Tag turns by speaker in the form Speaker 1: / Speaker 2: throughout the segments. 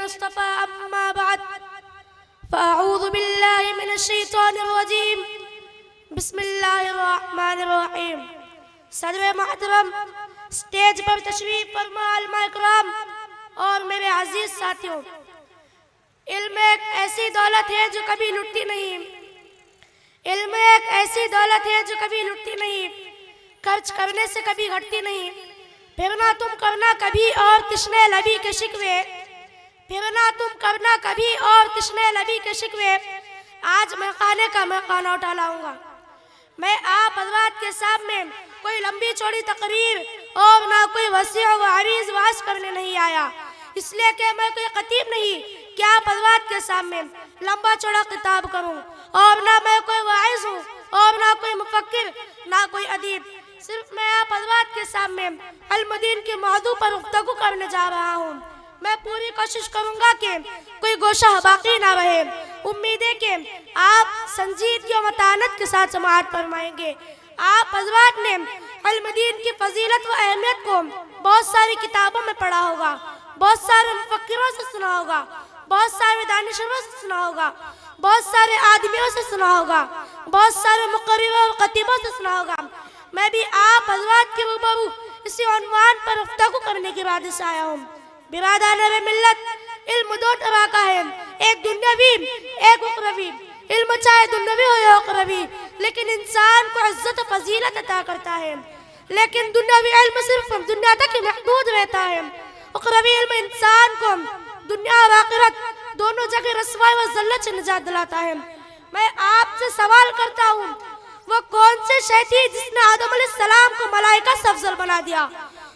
Speaker 1: المصطفى أما بعد فأعوذ بالله من الشيطان الرجيم بسم اللہ الرحمن الرحیم۔ صدر محترم، سٹیج پر تشریف فرما علماء اکرام اور میرے عزیز ساتھیوں، علم ایک ایسی دولت ہے جو کبھی لٹتی نہیں۔ علم ایک ایسی دولت ہے جو کبھی لٹتی نہیں، خرچ کرنے سے کبھی گھٹتی نہیں۔ پھرنا تم کرنا کبھی اور تشنے لبی کے شکوے، پھرنا تم کرنا کبھی اور تشنے لبی کے شکوے۔ آج میں خانے کا خانہ اٹھا لاؤں گا۔ میں آپ حضرات کے سامنے کوئی لمبی چوڑی تقریر اور نہ کوئی وسیع و عریض واعظ کرنے نہیں آیا، اس لیے کہ میں کوئی خطیب نہیں کہ آپ حضرات کے سامنے لمبا چوڑا خطاب کروں، اور نہ میں کوئی واعظ ہوں اور نہ کوئی مفکر نہ کوئی ادیب۔ صرف میں آپ حضرات کے سامنے علم دین کے موضوع پر گفتگو کرنے جا رہا ہوں۔ میں پوری کوشش کروں گا کہ کوئی گوشہ باقی نہ رہے۔ امید ہے کہ آپ سنجیدگی و متانت کے ساتھ سماعت فرمائیں گے۔ آپ حضرات نے علم دین کی فضیلت و اہمیت کو بہت ساری کتابوں میں پڑھا ہوگا، بہت سارے مفکروں سے سنا ہوگا، بہت سارے دانشوروں سے سنا ہوگا، بہت سارے آدمیوں سے سنا ہوگا، بہت سارے مقرروں اور خطیبوں سے سنا ہوگا۔ میں بھی آپ حضرات کے روبرو اسی عنوان پر گفتگو کرنے کے بعد سے آیا ہوں۔ برادران ملت، علم دو طرح کا ہے، ایک دنیاوی ایک اخروی۔ علم چاہے دنیاوی ہو یا اخروی، لیکن انسان کو عزت و فضیلت عطا کرتا ہے۔ لیکن دنیاوی علم صرف دنیا تک ہی محدود رہتا ہے، اخروی علم انسان کو دنیا اور آخرت دونوں جگہ رسوائی و ذلت سے نجات دلاتا ہے۔ میں آپ سے سوال کرتا ہوں، وہ کون سی شے تھی جس نے آدم علیہ السلام کو ملائکہ سے افضل بنا دیا؟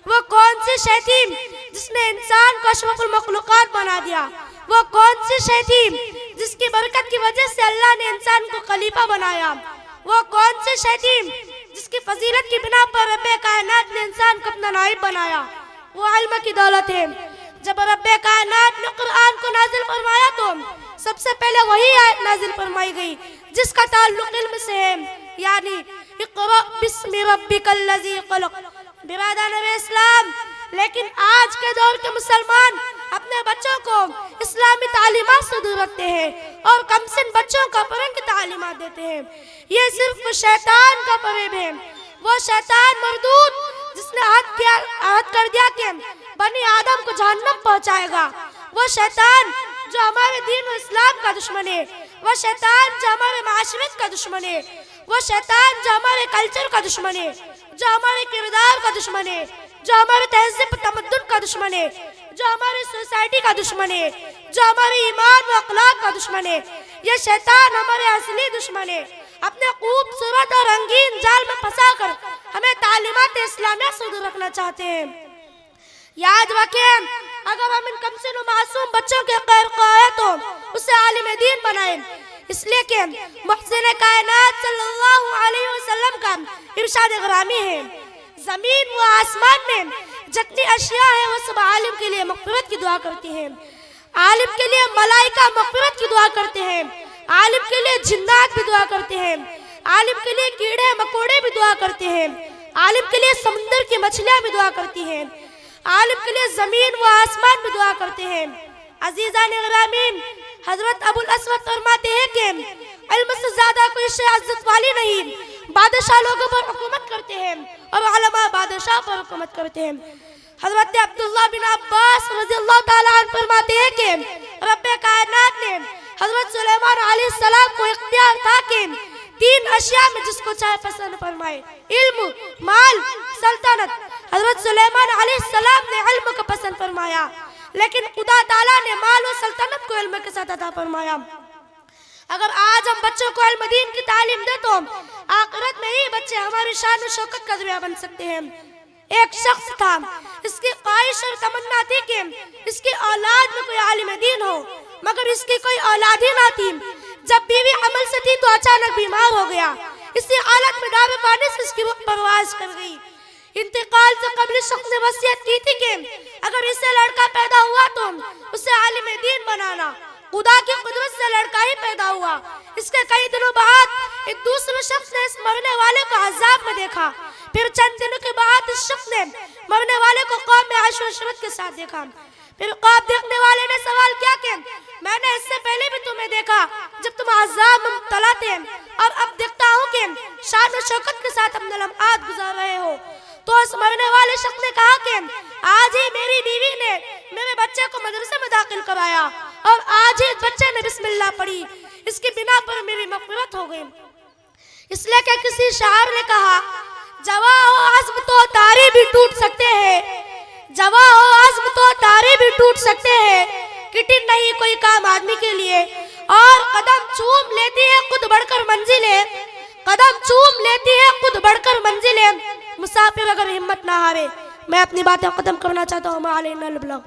Speaker 1: وہ کون سی شے تھی جس نے انسان کو اشرف المخلوقات بنا دیا؟ وہ کون سی شے تھی جس کی برکت کی وجہ سے اللہ نے انسان کو خلیفہ بنایا؟ وہ کون سی شے تھی جس کی فضیلت کی بنا پر رب کائنات نے انسان کو اپنا نائب بنایا؟ وہ علم کی دولت ہے۔ جب رب کائنات نے قرآن کو نازل فرمایا تو سب سے پہلے وہی آیت نازل فرمائی گئی جس کا تعلق علم سے ہے، یعنی اقرأ بسم ربک الذی خلق۔ برادران اسلام، لیکن آج کے دور کے مسلمان اپنے بچوں کو اسلامی تعلیمات سے دور رکھتے ہیں اور کم سن بچوں کو فرنگی تعلیمات دیتے ہیں۔ یہ صرف شیطان کا فریب ہے، وہ شیطان مردود جس نے عہد کر دیا کہ بنی آدم کو جہنم پہنچائے گا۔ وہ شیطان جو ہمارے دین و اسلام کا دشمن ہے، وہ شیطان جو ہمارے معاشرت کا دشمن ہے، وہ شیطان جو ہمارے کلچر کا دشمن ہے، جو ہمارے کردار کا دشمن ہے، جو ہمارے تہذیب و تمدن کا دشمن ہے، جو ہماری سوسائٹی کا دشمن ہے، جو ہمارے ایمان و اخلاق کا دشمن ہے۔ یہ شیطان ہمارے اصلی دشمن ہے، اپنے خوبصورت اور رنگین جال میں پھنسا کر ہمیں تعلیمات اسلامیہ سے دور رکھنا چاہتے ہیں۔ یاد رکھیں، اگر ہم ان کمسن و معصوم بچوں کے خیر خواہ ہیں تو اسے عالم دین بنائیں، اس لیے کہ محسن کائنات صلی اللہ علیہ وسلم کا ارشاد گرامی ہے، زمین و آسمان میں جتنی اشیاء ہیں وہ سب عالم کے لیے مغفرت کی دعا کرتی ہیں۔ عالم کے لیے ملائکہ مغفرت کی دعا کرتے ہیں، عالم کے لیے جنات بھی دعا کرتے ہیں، عالم کے لیے کیڑے مکوڑے بھی دعا کرتے ہیں، عالم کے لیے سمندر کی مچھلیاں بھی دعا کرتی ہیں، عالم کے لیے زمین و آسمان بھی دعا کرتے ہیں۔ عزیزان گرامی، حضرت ابو الاسود فرماتے ہیں کہ علم سے زیادہ کوئی شے عزت والی نہیں۔ بادشاہ لوگوں پر حکومت کرتے ہیں اور علماء بادشاہ پر حکومت کرتے ہیں۔ حضرت عبداللہ بن عباس رضی اللہ تعالیٰ عنہ فرماتے ہیں کہ رب کائنات نے حضرت سلیمان علیہ السلام کو اختیار تھا کہ تین اشیاء میں جس کو چاہے پسند فرمائے، علم، مال، سلطنت۔ حضرت سلیمان علیہ السلام نے علم کو پسند فرمایا، لیکن خدا تعالیٰ نے مال و سلطنت کو علم کے ساتھ عطا فرمایا۔ اگر آج ہم بچوں کو علم دین کی تعلیم دیں تو آخرت میں ہی بچے ہماری شان و شوکت کا ذریعہ بن سکتے ہیں۔ ایک شخص تھا، اس کی خواہش اور تمنا تھی کہ اس کی اولاد میں کوئی عالم دین ہو، مگر اس کی کوئی اولاد ہی نہ تھی۔ جب بیوی حمل سے تھی تو اچانک بیمار ہو گیا۔ اسی حالت میں دار پانے سے اس کی روح پرواز کر گئی۔ انتقال سے قبل شخص نے وصیت کی تھی کہ اگر اسے لڑکا پیدا ہوا تو اسے عالم دین بنانا۔ خدا کی قدرت سے لڑکا ہی پیدا ہوا۔ اس کے کئی دنوں بعد ایک دوسرے شخص نے اس مرنے والے کو عذاب میں دیکھا۔ پھر چند دنوں کے بعد اس شخص نے مرنے والے کو قوم میں عیش و عشرت کے ساتھ دیکھا۔ پھر خواب دیکھنے والے نے سوال کیا کہ میں نے اس سے پہلے بھی تمہیں دیکھا جب تم عذاب میں مبتلا تھے، اور اب دیکھتا ہوں کہ شان و شوکت کے ساتھ اپنے لمحات گزار رہے ہو۔ تو اس مرنے والے شخص نے کہا کہ آج ہی میری بیوی نے میرے بچے کو مدرسے میں داخل کرایا، اور آج ہی بچے نے بسم اللہ پڑھی، اس کی بنا پر میری مغفرت ہو گئی۔ اس لیے کہ کسی شاعر نے کہا جواں ہو عزم تو تارے بھی ٹوٹ سکتے ہیں، جواں ہو عزم تو تارے بھی ٹوٹ سکتے ہیں، کٹن نہیں کوئی کام آدمی کے لیے، اور قدم چوم لیتی ہے خود بڑھ کر منزلیں، قدم چوم لیتی ہے خود بڑھ کر منزلیں، مسافر اگر ہمت نہ ہارے۔ میں اپنی باتیں ختم کرنا چاہتا ہوں، ما علینا البلاغ۔